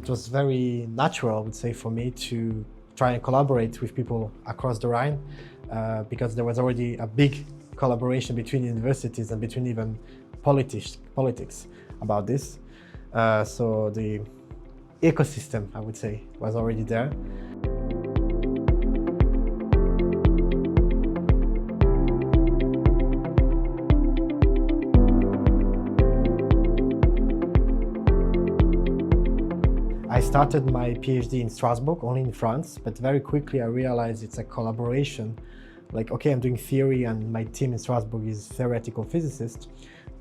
It was very natural, I would say, for me to try and collaborate with people across the Rhine because there was already a big collaboration between universities and between even politics about this. So the ecosystem, I would say, was already there. I started my PhD in Strasbourg, only in France, but very quickly I realized it's a collaboration. Like, okay, I'm doing theory and my team in Strasbourg is theoretical physicists,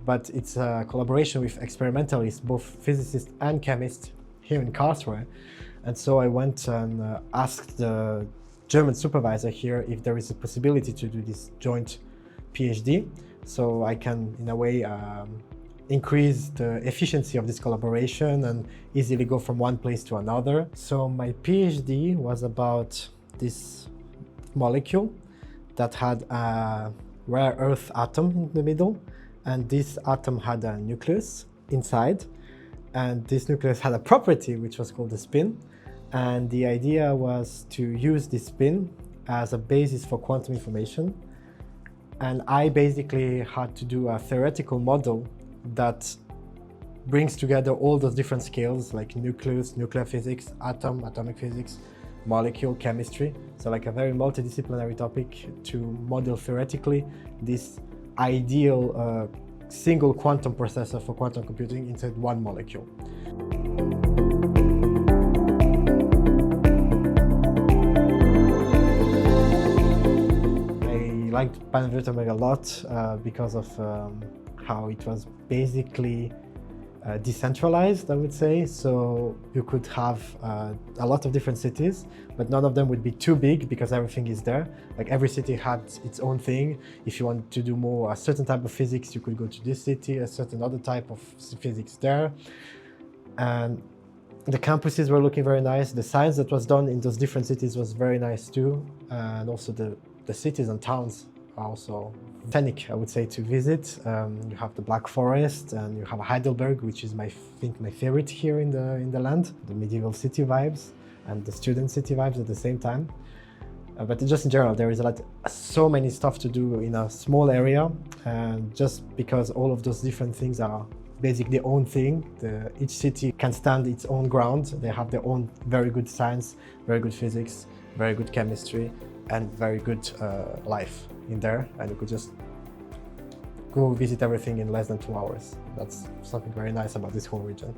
but it's a collaboration with experimentalists, both physicists and chemists here in Karlsruhe. And so I went and asked the German supervisor here if there is a possibility to do this joint PhD, so I can, in a way, increase the efficiency of this collaboration and easily go from one place to another. So my PhD was about this molecule that had a rare earth atom in the middle, and this atom had a nucleus inside, and this nucleus had a property which was called the spin, and the idea was to use this spin as a basis for quantum information. And I basically had to do a theoretical model that brings together all those different scales like nucleus, nuclear physics, atom, atomic physics, molecule, chemistry. So like a very multidisciplinary topic to model theoretically this ideal single quantum processor for quantum computing inside one molecule. I liked Baden-Württemberg a lot because of how it was basically decentralized, I would say. So you could have a lot of different cities, but none of them would be too big because everything is there. Like every city had its own thing. If you want to do more a certain type of physics, you could go to this city, a certain other type of physics there. And the campuses were looking very nice. The science that was done in those different cities was very nice too. And also the cities and towns are also scenic, I would say, to visit. You have the Black Forest and you have Heidelberg, which is I think my favorite here in the land. The medieval city vibes and the student city vibes at the same time. But just in general, there is so many stuff to do in a small area, and just because all of those different things are basically their own thing. Each city can stand its own ground. They have their own very good science, very good physics, very good chemistry, and very good life in there, and you could just go visit everything in less than 2 hours. That's something very nice about this whole region.